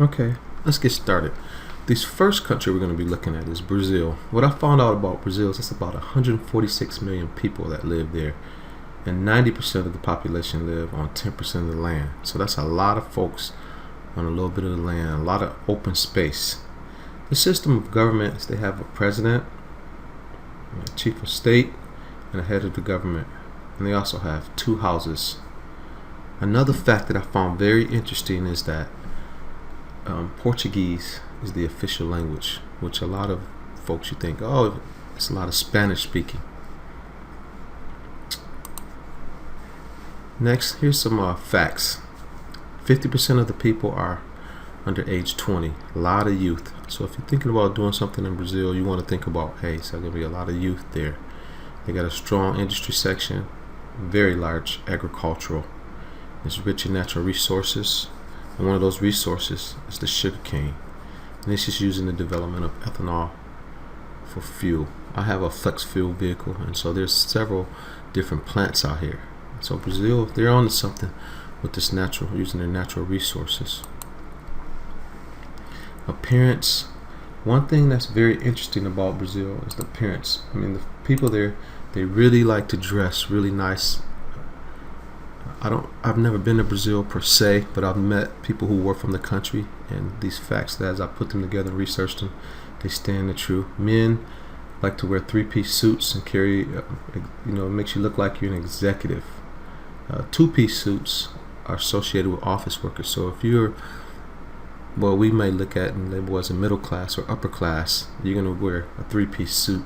Okay, let's get started. This first country we're going to be looking at is Brazil. What I found out about Brazil is it's about 146 million people that live there, and 90% of the population live on 10% of the land. So that's a lot of folks on a little bit of the land, a lot of open space. The system of government is they have a president, a chief of state, and a head of the government. And they also have two houses. Another fact that I found very interesting is that Portuguese is the official language, which a lot of folks you think, oh, it's a lot of Spanish speaking. Next, here's some facts. 50% of the people are under age 20, a lot of youth. So if you're thinking about doing something in Brazil, you want to think about, hey, so there's going to be a lot of youth there. They got a strong industry section, very large agricultural. It's rich in natural resources. And one of those resources is the sugar cane. And this is used in the development of ethanol for fuel. I have a flex fuel vehicle, and so there's several different plants out here. So Brazil, they're on to something with this using their natural resources. Appearance. One thing that's very interesting about Brazil is the appearance. I mean, the people there, they really like to dress really nice. I've never been to Brazil per se, but I've met people who were from the country, and these facts that as I put them together and researched them, they stand the truth. Men like to wear three-piece suits and carry, it makes you look like you're an executive. Two-piece suits are associated with office workers. So if you're, well, we may look at and label as a middle class or upper class, you're going to wear a three-piece suit.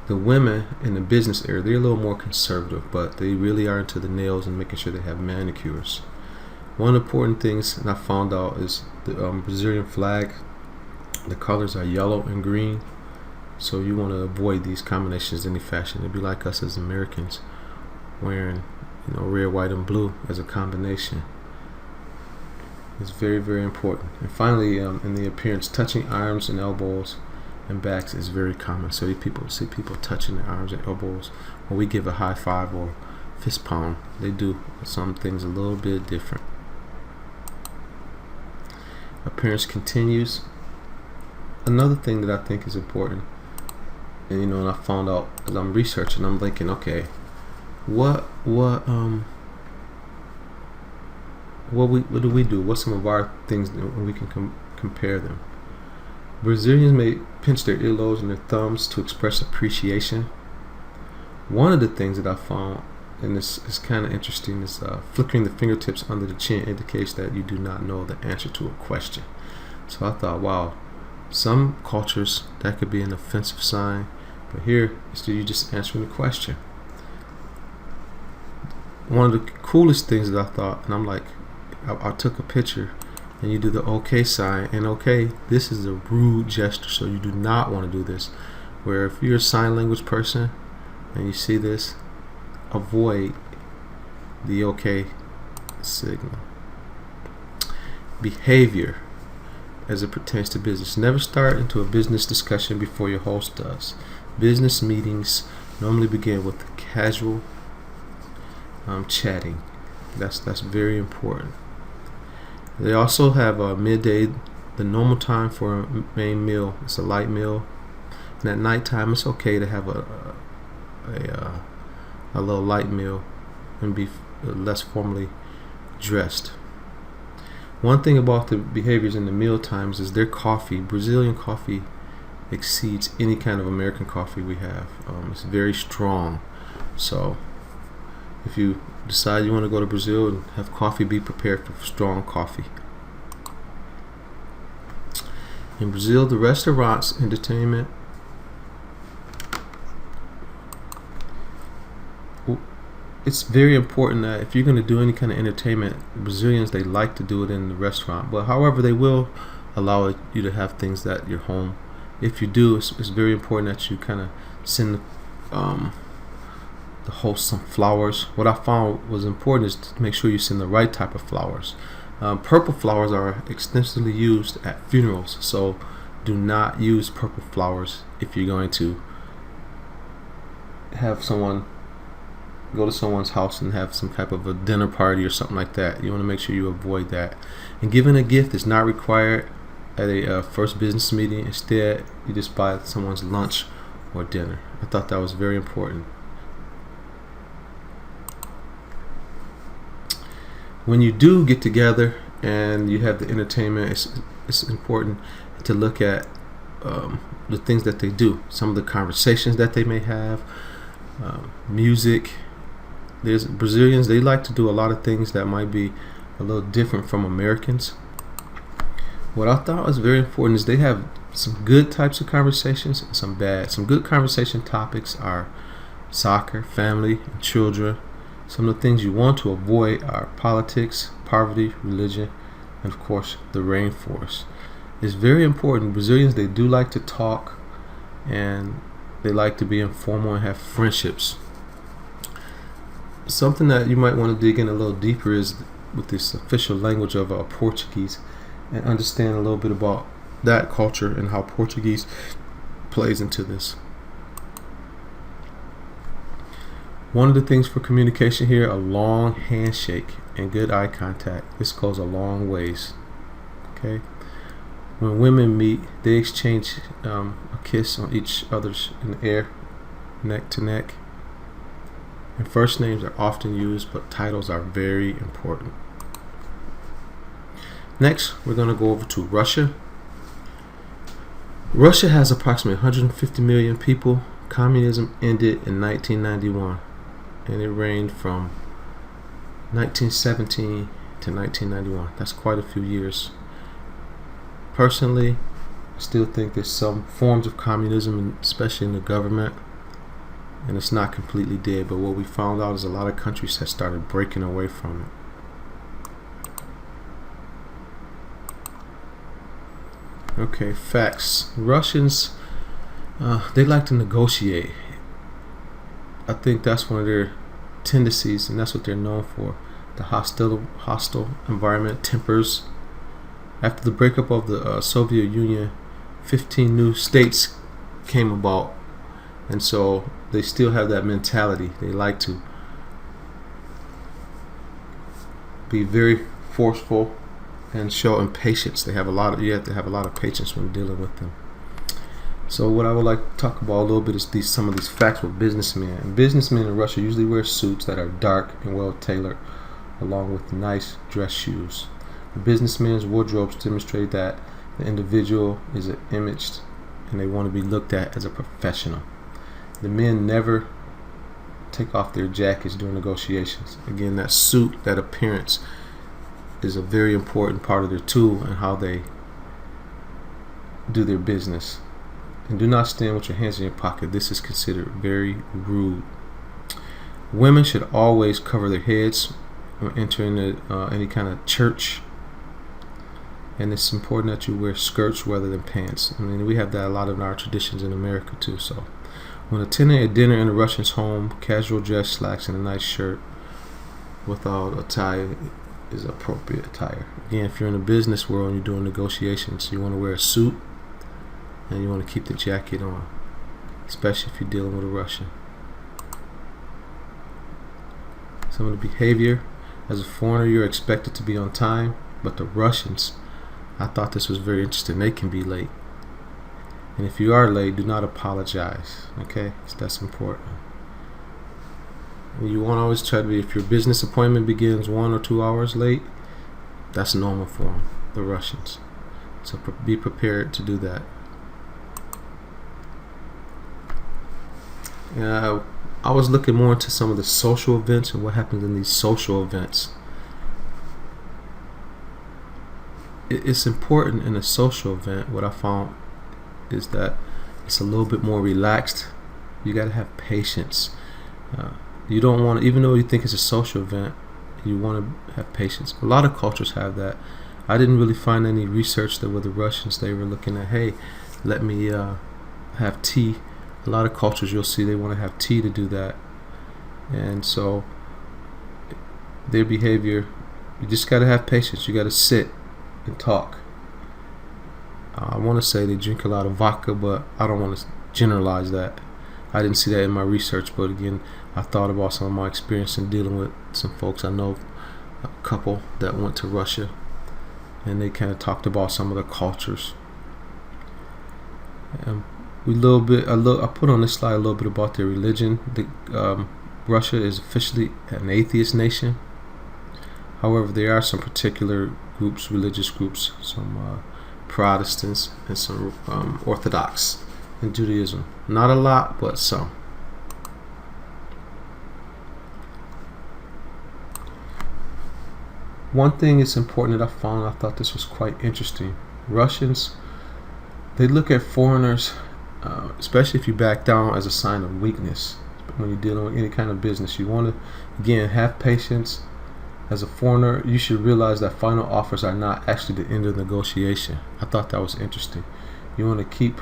The women in the business area, they're a little more conservative, but they really are into the nails and making sure they have manicures. One of the important things that I found out is the Brazilian flag. The colors are yellow and green, so you want to avoid these combinations in any fashion. It'd be like us as Americans wearing, red, white, and blue as a combination. It's very, very important. And finally, in the appearance, touching arms and elbows and backs is very common. So you see people touching their arms and elbows. When we give a high five or fist pound, they do some things a little bit different. Appearance continues. Another thing that I think is important, and I found out as I'm researching, I'm thinking, okay, what do we do? What's some of our things that we can compare them? Brazilians may pinch their earlobes and their thumbs to express appreciation. One of the things that I found, and this is kind of interesting, is flickering the fingertips under the chin indicates that you do not know the answer to a question. So I thought, wow, some cultures that could be an offensive sign, but here it's you just answering the question. One of the coolest things that I thought, and I'm like, I took a picture, and you do the okay sign, and okay, this is a rude gesture, so you do not want to do this. Where if you're a sign language person and you see this, avoid the okay signal. Behavior as it pertains to business. Never start into a business discussion before your host does. Business meetings normally begin with casual chatting. That's very important. They also have midday, the normal time for a main meal. It's a light meal, and at nighttime it's okay to have a little light meal and be less formally dressed. One thing about the behaviors in the meal times is their coffee. Brazilian coffee exceeds any kind of American coffee we have. It's very strong. So if you decide you want to go to Brazil and have coffee, be prepared for strong coffee. In Brazil, the restaurants, entertainment, it's very important that if you're going to do any kind of entertainment, Brazilians, they like to do it in the restaurant. But however, they will allow you to have things at your home. If you do, it's very important that you kind of send the host some flowers. What I found was important is to make sure you send the right type of flowers. Purple flowers are extensively used at funerals, so do not use purple flowers if you're going to have someone go to someone's house and have some type of a dinner party or something like that. You want to make sure you avoid that. And giving a gift is not required at a first business meeting. Instead, you just buy someone's lunch or dinner. I thought that was very important. When you do get together and you have the entertainment, it's important to look at the things that they do, some of the conversations that they may have, music. There's Brazilians, they like to do a lot of things that might be a little different from Americans. What I thought was very important is they have some good types of conversations and some bad. Some good conversation topics are soccer, family, and children. Some of the things you want to avoid are politics, poverty, religion, and of course the rainforest. It's very important. Brazilians, they do like to talk, and they like to be informal and have friendships. Something that you might want to dig in a little deeper is with this official language of Portuguese, and understand a little bit about that culture and how Portuguese plays into this. One of the things for communication here, a long handshake and good eye contact. This goes a long ways. Okay. When women meet, they exchange a kiss on each other's in the air, neck to neck. And first names are often used, but titles are very important. Next, we're going to go over to Russia. Russia has approximately 150 million people. Communism ended in 1991, and it reigned from 1917 to 1991. That's quite a few years. Personally, I still think there's some forms of communism, especially in the government, and it's not completely dead. But what we found out is a lot of countries have started breaking away from it. Okay, facts. Russians, they like to negotiate. I think that's one of their tendencies, and that's what they're known for. The hostile environment tempers. After the breakup of the Soviet Union, 15 new states came about, and so they still have that mentality. They like to be very forceful and show impatience. You have to have a lot of patience when dealing with them. So what I would like to talk about a little bit is some of these facts with businessmen. And businessmen in Russia usually wear suits that are dark and well tailored, along with nice dress shoes. The businessmen's wardrobes demonstrate that the individual is imaged and they want to be looked at as a professional. The men never take off their jackets during negotiations. Again, that suit, that appearance, is a very important part of their tool and how they do their business. And do not stand with your hands in your pocket. This is considered very rude. Women should always cover their heads when entering any kind of church. And it's important that you wear skirts rather than pants. I mean, we have that a lot in our traditions in America too. So when attending a dinner in a Russian's home, casual dress, slacks, and a nice shirt without a tie is appropriate attire. Again, if you're in the business world and you're doing negotiations, you want to wear a suit and you want to keep the jacket on, especially if you're dealing with a Russian. Some of the behavior: as a foreigner, you're expected to be on time, but the Russians, I thought this was very interesting, they can be late. And if you are late, do not apologize. Okay, so that's important. You want to always try to be, if your business appointment begins 1 or 2 hours late, that's normal for them, the Russians. So be prepared to do that. I was looking more into some of the social events and what happens in these social events. It's important in a social event. What I found is that it's a little bit more relaxed. You got to have patience. You don't want to, even though you think it's a social event, you want to have patience. A lot of cultures have that. I didn't really find any research that with the Russians, they were looking at, hey, let me have tea. A lot of cultures you'll see they want to have tea to do that. And so their behavior, you just got to have patience. You got to sit and talk. I want to say they drink a lot of vodka, but I don't want to generalize that. I didn't see that in my research, but again, I thought about some of my experience in dealing with some folks. I know a couple that went to Russia, and they kind of talked about some of the cultures. I put on this slide a little bit about their religion. Russia is officially an atheist nation. However, there are some particular groups, religious groups, some Protestants and some Orthodox in Judaism. Not a lot, but some. One thing is important that I thought this was quite interesting. Russians, they look at foreigners, especially if you back down, as a sign of weakness. When you're dealing with any kind of business, you want to, again, have patience. As a foreigner, you should realize that final offers are not actually the end of the negotiation. I thought that was interesting. You want to keep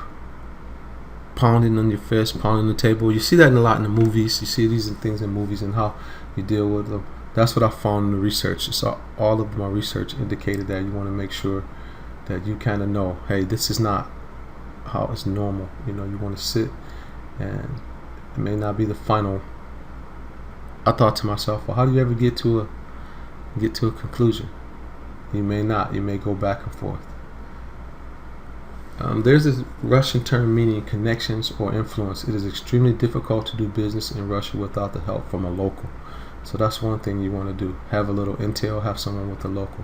pounding on your fist, pounding the table. You see that a lot in the movies. You see these things in movies and how you deal with them. That's what I found in the research. So all of my research indicated that you want to make sure that you kind of know, hey, this is not how it's normal. You want to sit, and it may not be the final. I thought to myself, well, how do you ever get to a conclusion? You may not. You may go back and forth. There's this Russian term meaning connections or influence. It is extremely difficult to do business in Russia without the help from a local. So that's one thing you want to do. Have a little intel, have someone with a local.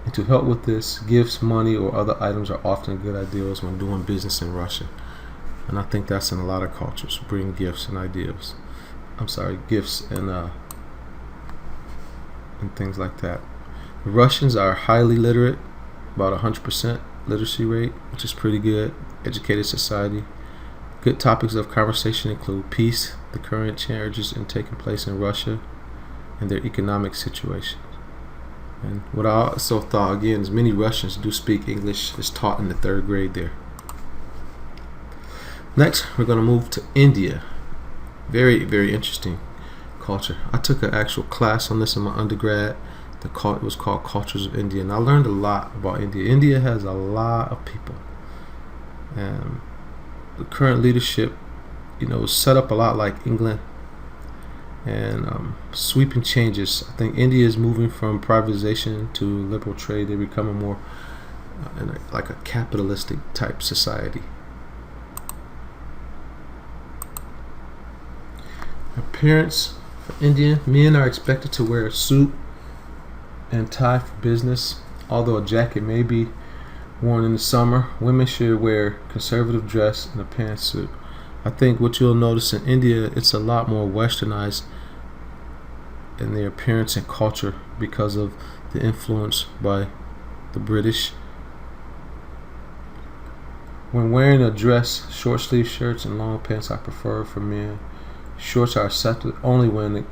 And to help with this, gifts, money, or other items are often good ideas when doing business in Russia. And I think that's in a lot of cultures. Bring gifts and ideas. Gifts and things like that. The Russians are highly literate, about 100% literacy rate, which is pretty good. Educated society. Good topics of conversation include peace, the current changes taking place in Russia, and their economic situation. And what I also thought, again, is many Russians do speak English. It's taught in the 3rd grade there. Next, we're going to move to India. Very, very interesting culture. I took an actual class on this in my undergrad. It was called Cultures of India, and I learned a lot about India. India has a lot of people. The current leadership, was set up a lot like England, and sweeping changes. I think India is moving from privatization to liberal trade. They're becoming more like a capitalistic type society. Appearance for India: men are expected to wear a suit and tie for business. Although a jacket may be worn in the summer, women should wear conservative dress and a pantsuit. I think what you'll notice in India, it's a lot more westernized in their appearance and culture because of the influence by the British. When wearing a dress, short sleeve shirts and long pants are preferred for men. Shorts are accepted only when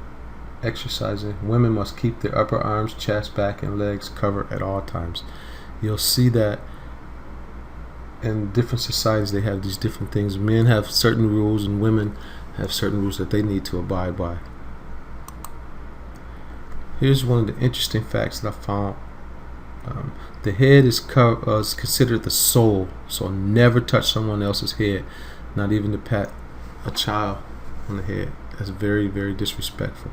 exercising. Women must keep their upper arms, chest, back, and legs covered at all times. You'll see that in different societies they have these different things. Men have certain rules and women have certain rules that they need to abide by. Here's one of the interesting facts that I found. The head is considered the soul, so never touch someone else's head, not even to pat a child on the head. That's very, very disrespectful.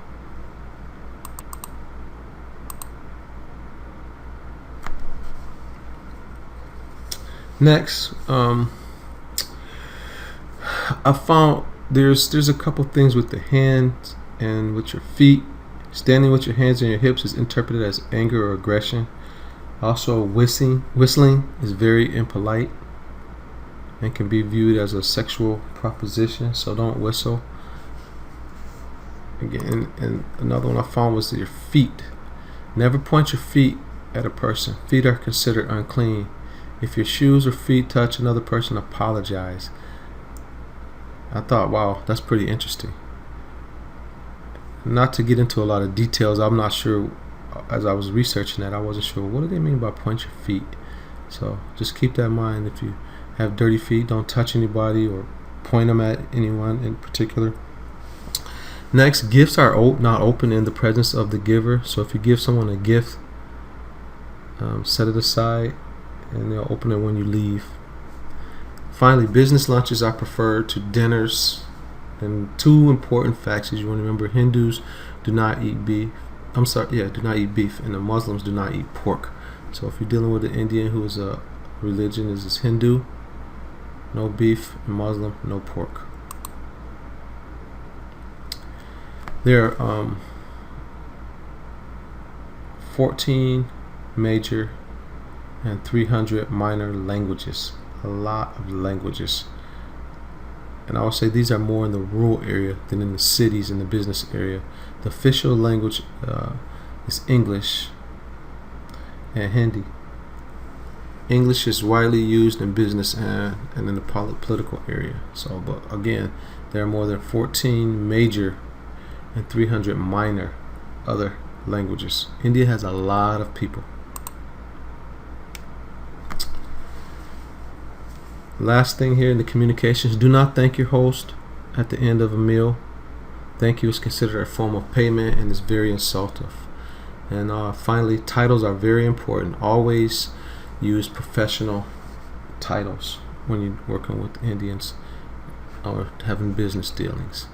Next, I found there's a couple things with the hands and with your feet. Standing with your hands on your hips is interpreted as anger or aggression. Also, whistling is very impolite and can be viewed as a sexual proposition, so don't whistle. Again, and another one I found was your feet. Never point your feet at a person. Feet are considered unclean. If your shoes or feet touch another person, apologize. I thought, wow, that's pretty interesting. Not to get into a lot of details, I'm not sure. As I was researching that, I wasn't sure what do they mean by point your feet. So just keep that in mind. If you have dirty feet, don't touch anybody or point them at anyone in particular. Next, gifts are not open in the presence of the giver. So if you give someone a gift, set it aside and they'll open it when you leave. Finally, business lunches are preferred to dinners And two important facts is you want to remember: Hindus do not eat beef. Do not eat beef, and the Muslims do not eat pork. So if you're dealing with an Indian who is a religion is Hindu, no beef, and Muslim, no pork. There are 14 major and 300 minor languages. A lot of languages. And I would say these are more in the rural area than in the cities and the business area. The official language is English and Hindi. English is widely used in business and in the political area. So, but again, there are more than 14 major and 300 minor other languages. India has a lot of people. Last thing here in the communications: do not thank your host at the end of a meal. Thank you is considered a form of payment and is very insultive. And finally, titles are very important. Always use professional titles when you're working with Indians or having business dealings.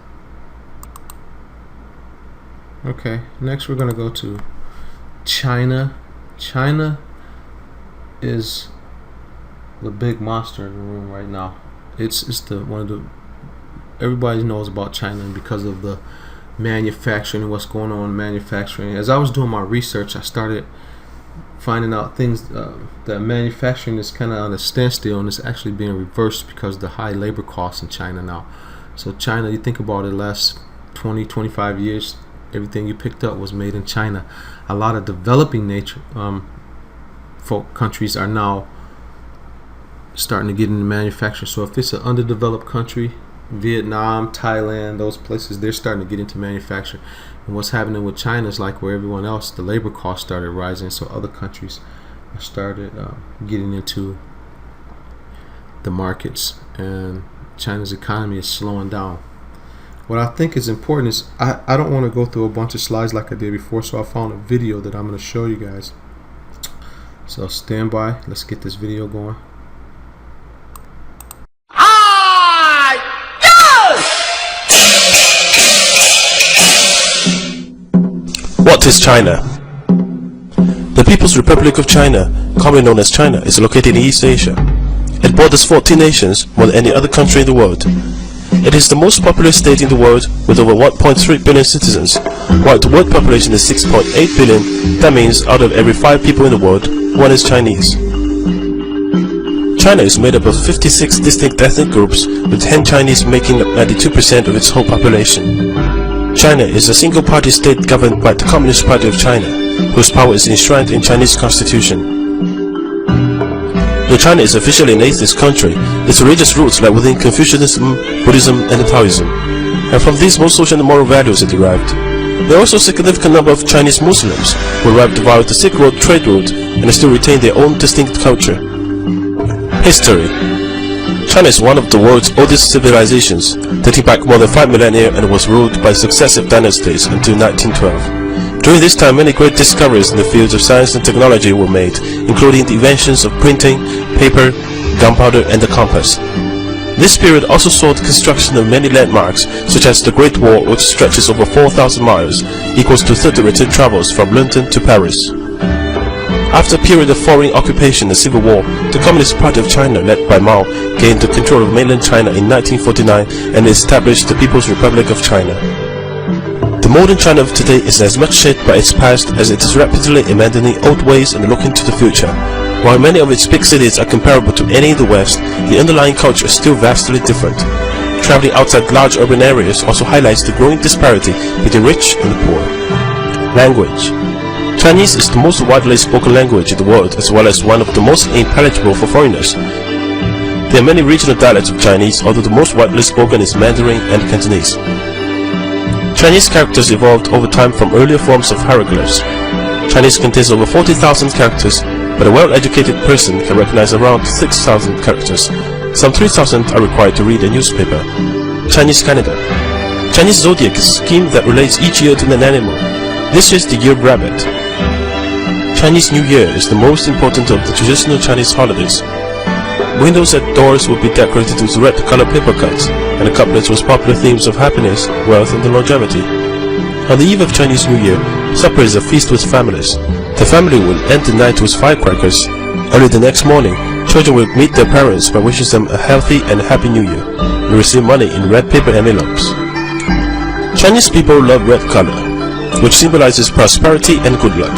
Okay, next we're going to go to China. China is the big monster in the room right now. It's the one of the, everybody knows about China because of the manufacturing and what's going on in manufacturing. As I was doing my research, I started finding out things that manufacturing is kind of on a standstill, and it's actually being reversed because of the high labor costs in China now. So China, you think about it, last 20-25 years, everything you picked up was made in China. A lot of developing countries are now starting to get into manufacturing. So if it's an underdeveloped country, Vietnam, Thailand, those places, they're starting to get into manufacturing. And what's happening with China is like where everyone else, the labor costs started rising, so other countries started getting into the markets, and China's economy is slowing down. What I think is important is I don't want to go through a bunch of slides like I did before, so I found a video that I'm going to show you guys. So stand by. Let's get this video going. What is China? The People's Republic of China, commonly known as China, is located in East Asia. It borders 14 nations, more than any other country in the world. It is the most populous state in the world with over 1.3 billion citizens. While the world population is 6.8 billion, that means out of every 5 people in the world, 1 is Chinese. China is made up of 56 distinct ethnic groups, with Han Chinese making up 92% of its whole population. China is a single-party state governed by the Communist Party of China, whose power is enshrined in Chinese constitution. Though China is officially an atheist country, its religious roots lie within Confucianism, Buddhism, and Taoism, and from these most social and moral values are derived. There are also a significant number of Chinese Muslims who arrived via the Silk Road trade route and still retain their own distinct culture. History. China is one of the world's oldest civilizations, dating back more than 5 millennia, and was ruled by successive dynasties until 1912. During this time, many great discoveries in the fields of science and technology were made, including the inventions of printing, paper, gunpowder, and the compass. This period also saw the construction of many landmarks, such as the Great Wall, which stretches over 4,000 miles, equals to 30 return travels from London to Paris. After a period of foreign occupation and civil war, the Communist Party of China, led by Mao, gained the control of mainland China in 1949 and established the People's Republic of China. The modern China of today is as much shaped by its past as it is rapidly abandoning old ways and looking to the future. While many of its big cities are comparable to any in the West, the underlying culture is still vastly different. Traveling outside large urban areas also highlights the growing disparity between rich and the poor. Language. Chinese is the most widely spoken language in the world, as well as one of the most intelligible for foreigners. There are many regional dialects of Chinese, although the most widely spoken is Mandarin and Cantonese. Chinese characters evolved over time from earlier forms of hieroglyphs. Chinese contains over 40,000 characters, but a well-educated person can recognize around 6,000 characters. Some 3,000 are required to read a newspaper. Chinese calendar. Chinese zodiac is a scheme that relates each year to an animal. This is the year of rabbit. Chinese New Year is the most important of the traditional Chinese holidays. Windows and doors would be decorated with red color paper cuts, and the couplets with popular themes of happiness, wealth, and longevity. On the eve of Chinese New Year, supper is a feast with families. The family will end the night with firecrackers. Early the next morning, children will meet their parents by wishing them a healthy and happy New Year, and receive money in red paper envelopes. Chinese people love red color, which symbolizes prosperity and good luck.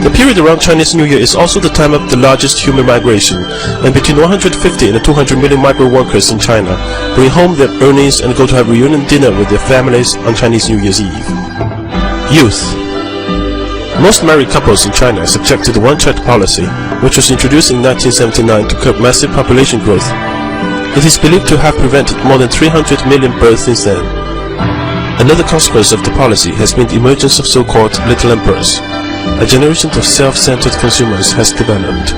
The period around Chinese New Year is also the time of the largest human migration, and between 150 and 200 million migrant workers in China bring home their earnings and go to have reunion dinner with their families on Chinese New Year's Eve. Youth. Most married couples in China are subject to the one-child policy, which was introduced in 1979 to curb massive population growth. It is believed to have prevented more than 300 million births since then. Another consequence of the policy has been the emergence of so-called little emperors. A generation of self-centered consumers has developed.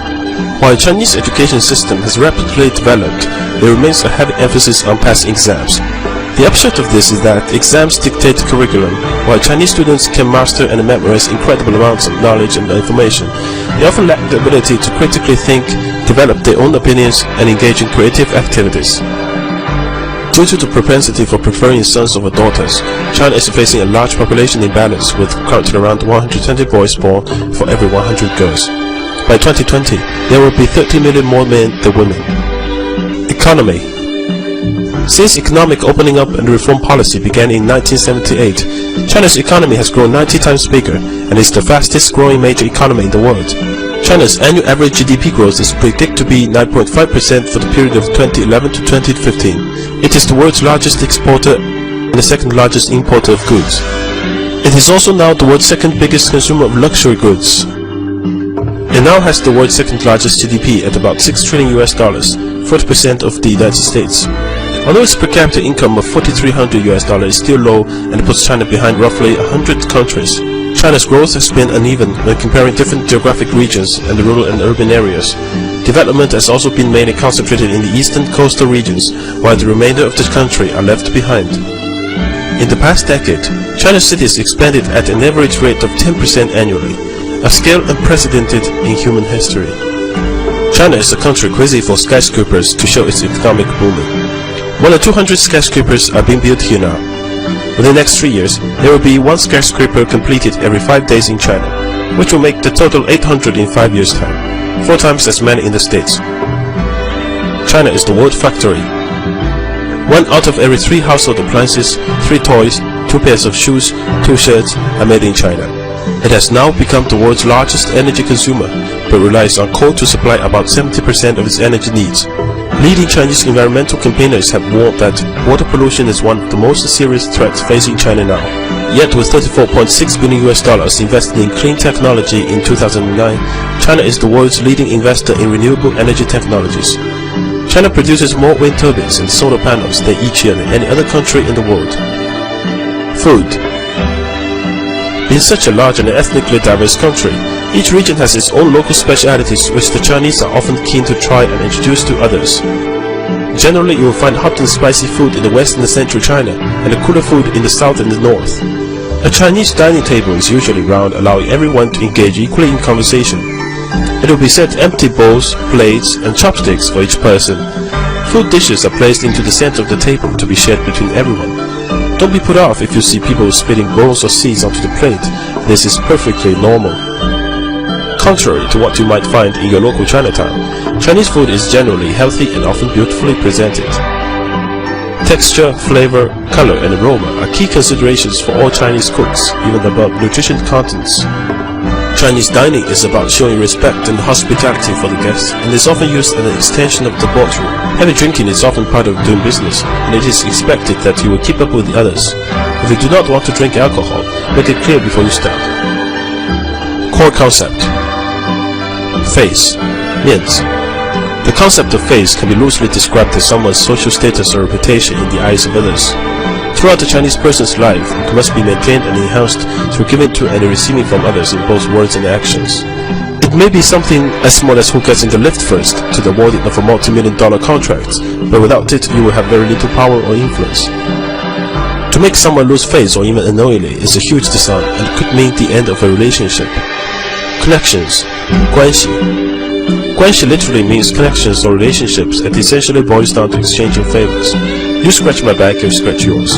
While the Chinese education system has rapidly developed, there remains a heavy emphasis on passing exams. The upshot of this is that exams dictate the curriculum. While Chinese students can master and memorize incredible amounts of knowledge and information, they often lack the ability to critically think, develop their own opinions, and engage in creative activities. Due to the propensity for preferring sons over daughters, China is facing a large population imbalance, with currently around 120 boys born for every 100 girls. By 2020, there will be 30 million more men than women. Economy. Since economic opening up and reform policy began in 1978, China's economy has grown 90 times bigger and is the fastest growing major economy in the world. China's annual average GDP growth is predicted to be 9.5% for the period of 2011 to 2015. It is the world's largest exporter and the second largest importer of goods. It is also now the world's second biggest consumer of luxury goods. It now has the world's second largest GDP at about $6 trillion, 40% of the United States. Although its per capita income of $4,300 is still low and puts China behind roughly 100 countries, China's growth has been uneven when comparing different geographic regions and the rural and urban areas. Development has also been mainly concentrated in the eastern coastal regions, while the remainder of the country are left behind. In the past decade, China's cities expanded at an average rate of 10% annually, a scale unprecedented in human history. China is a country crazy for skyscrapers to show its economic booming. More than 200 skyscrapers are being built here now. Within the next 3 years, there will be one skyscraper completed every 5 days in China, which will make the total 800 in 5 years' time, 4 times as many in the States. China is the world factory. 1 out of every 3 household appliances, 3 toys, 2 pairs of shoes, 2 shirts are made in China. It has now become the world's largest energy consumer, but relies on coal to supply about 70% of its energy needs. Leading Chinese environmental campaigners have warned that water pollution is one of the most serious threats facing China now. Yet with $34.6 billion invested in clean technology in 2009, China is the world's leading investor in renewable energy technologies. China produces more wind turbines and solar panels than each year than any other country in the world. Food. In such a large and ethnically diverse country, each region has its own local specialities which the Chinese are often keen to try and introduce to others. Generally, you will find hot and spicy food in the west and the central China, and the cooler food in the south and the north. A Chinese dining table is usually round, allowing everyone to engage equally in conversation. It will be set empty bowls, plates, and chopsticks for each person. Food dishes are placed into the center of the table to be shared between everyone. Don't be put off if you see people spitting bowls or seeds onto the plate. This is perfectly normal. Contrary to what you might find in your local Chinatown, Chinese food is generally healthy and often beautifully presented. Texture, flavor, color, and aroma are key considerations for all Chinese cooks, even above nutrition contents. Chinese dining is about showing respect and hospitality for the guests, and is often used as an extension of the boardroom. Heavy drinking is often part of doing business, and it is expected that you will keep up with the others. If you do not want to drink alcohol, make it clear before you start. Core concept. Face. 面子. The concept of face can be loosely described as someone's social status or reputation in the eyes of others. Throughout the Chinese person's life, it must be maintained and enhanced through giving to and receiving from others in both words and actions. It may be something as small as who gets in the lift first to the awarding of a multi-million-dollar contract, but without it you will have very little power or influence. To make someone lose face or even unknowingly is a huge dishonor and could mean the end of a relationship. Connections. 关系. Guanxi literally means connections or relationships and essentially boils down to exchanging favors. You scratch my back, I scratch yours.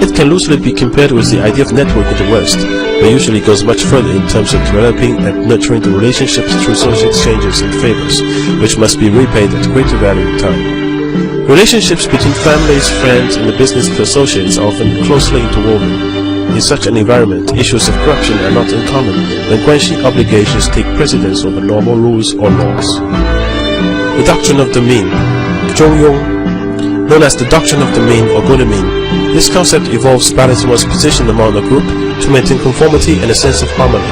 It can loosely be compared with the idea of network in the West, but usually goes much further in terms of developing and nurturing the relationships through social exchanges and favors, which must be repaid at greater value in time. Relationships between families, friends, and the business of associates are often closely interwoven. In such an environment, issues of corruption are not uncommon when Guanxi obligations take precedence over normal rules or laws. The doctrine of the mean, Zhongyong, known as the doctrine of the mean or good mean. This concept involves balancing one's position among a group to maintain conformity and a sense of harmony.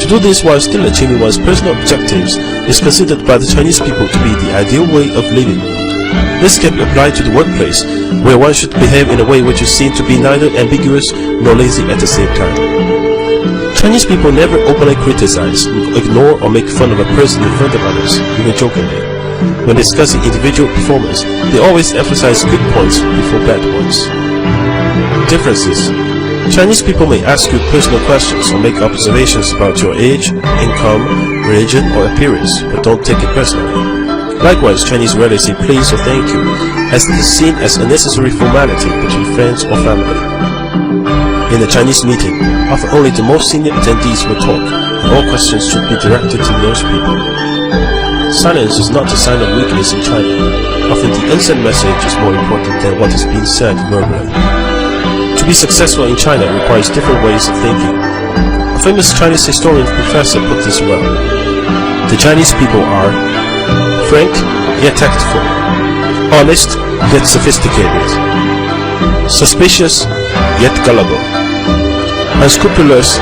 To do this while still achieving one's personal objectives is considered by the Chinese people to be the ideal way of living. This can apply to the workplace, where one should behave in a way which is seen to be neither ambiguous nor lazy at the same time. Chinese people never openly criticize, ignore, or make fun of a person in front of others, even jokingly. When discussing individual performance, they always emphasize good points before bad points. Differences. Chinese people may ask you personal questions or make observations about your age, income, religion, or appearance, but don't take it personally. Likewise, Chinese rarely say please or thank you, as it is seen as a necessary formality between friends or family. In a Chinese meeting, often only the most senior attendees will talk, and all questions should be directed to those people. Silence is not a sign of weakness in China. Often the unsent message is more important than what is being said verbally. To be successful in China requires different ways of thinking. A famous Chinese historian professor put this well. The Chinese people are frank yet tactful, honest yet sophisticated, suspicious yet gullible, unscrupulous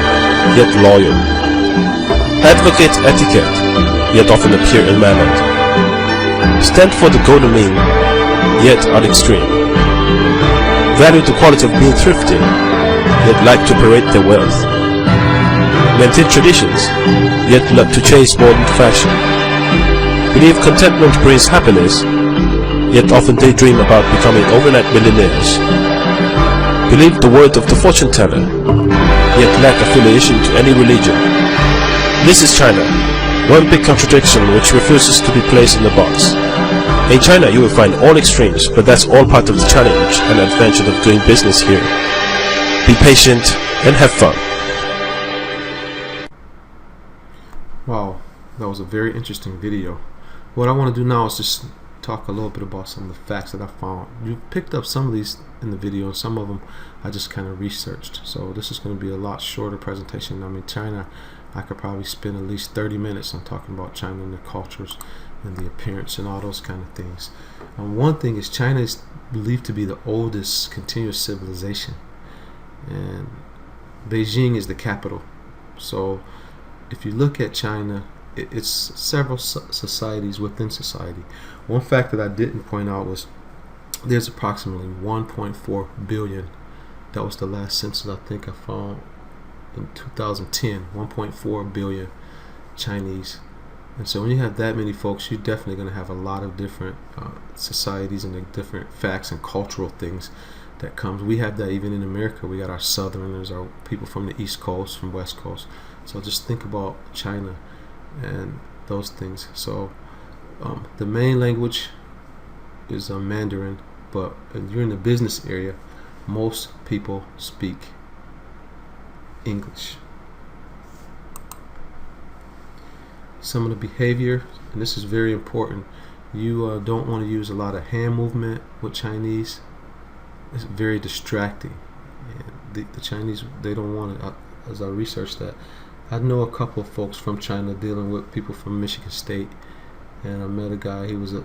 yet loyal, advocate etiquette yet often appear unmannered, stand for the golden mean yet are extreme, value the quality of being thrifty yet like to parade their wealth, maintain traditions yet love to chase modern fashion, believe contentment brings happiness, yet often daydream about becoming overnight millionaires. Believe the word of the fortune teller, yet lack affiliation to any religion. This is China, one big contradiction which refuses to be placed in a box. In China you will find all extremes, but that's all part of the challenge and adventure of doing business here. Be patient and have fun. Wow, that was a very interesting video. What I want to do now is just talk a little bit about some of the facts that I found. You picked up some of these in the video, and some of them I just kind of researched. So this is going to be a lot shorter presentation. I mean, China, I could probably spend at least 30 minutes on talking about China and the cultures and the appearance and all those kind of things. One thing is China is believed to be the oldest continuous civilization, and Beijing is the capital. So if you look at China, it's several societies within society. One fact that I didn't point out was there's approximately 1.4 billion. That was the last census I think I found in 2010. 1.4 billion Chinese. And so when you have that many folks, you're definitely going to have a lot of different societies and different facts and cultural things that comes. We have that even in America. We got our Southerners, our people from the East Coast, from West Coast. So just think about China and those things. So the main language is Mandarin, but if you're in the business area, most people speak English. Some of the behavior, and this is very important, you don't want to use a lot of hand movement with Chinese. It's very distracting, and the Chinese, they don't want it. As I researched that, I know a couple of folks from China dealing with people from Michigan State, and I met a guy, he was a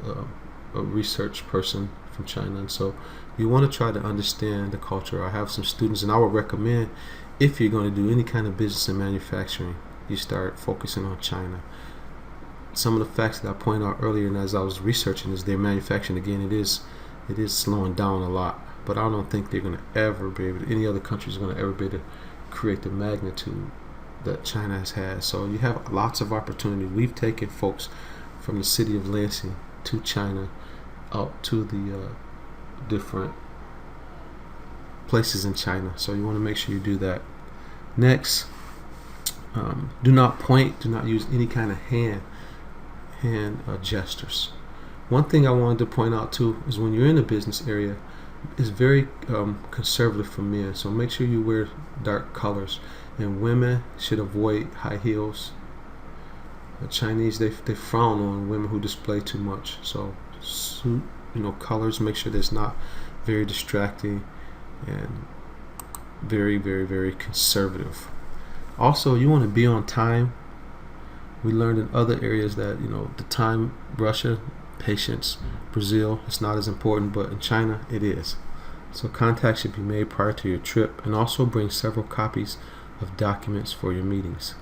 research person from China, and so you want to try to understand the culture. I have some students, and I would recommend, if you're going to do any kind of business in manufacturing, you start focusing on China. Some of the facts that I pointed out earlier, and as I was researching, is their manufacturing, again, it is slowing down a lot, but I don't think they're going to ever be able to, any other country is going to ever be able to create the magnitude that China has had. So you have lots of opportunity. We've taken folks from the city of Lansing to China, out to the different places in China. So you want to make sure you do that. Next, do not point, do not use any kind of hand hand gestures. One thing I wanted to point out too is when you're in a business area, it's very conservative for men, so make sure you wear dark colors. And women should avoid high heels. The Chinese, they frown on women who display too much. So suit, colors, make sure that it's not very distracting and very, very, very conservative. Also, you want to be on time. We learned in other areas that the time, Russia, patience, Brazil, it's not as important, but in China it is. So contact should be made prior to your trip, and also bring several copies of documents for your meetings.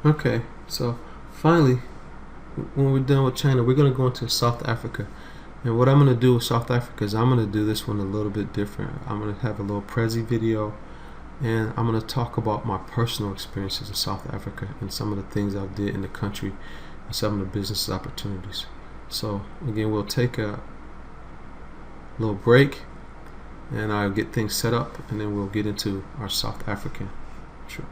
Okay, so finally, when we're done with China, we're going to go into South Africa. And what I'm going to do with South Africa is I'm going to do this one a little bit different. I'm going to have a little Prezi video, and I'm going to talk about my personal experiences in South Africa and some of the things I did in the country and some of the business opportunities. So again, we'll take a little break and I'll get things set up, and then we'll get into our South African trip.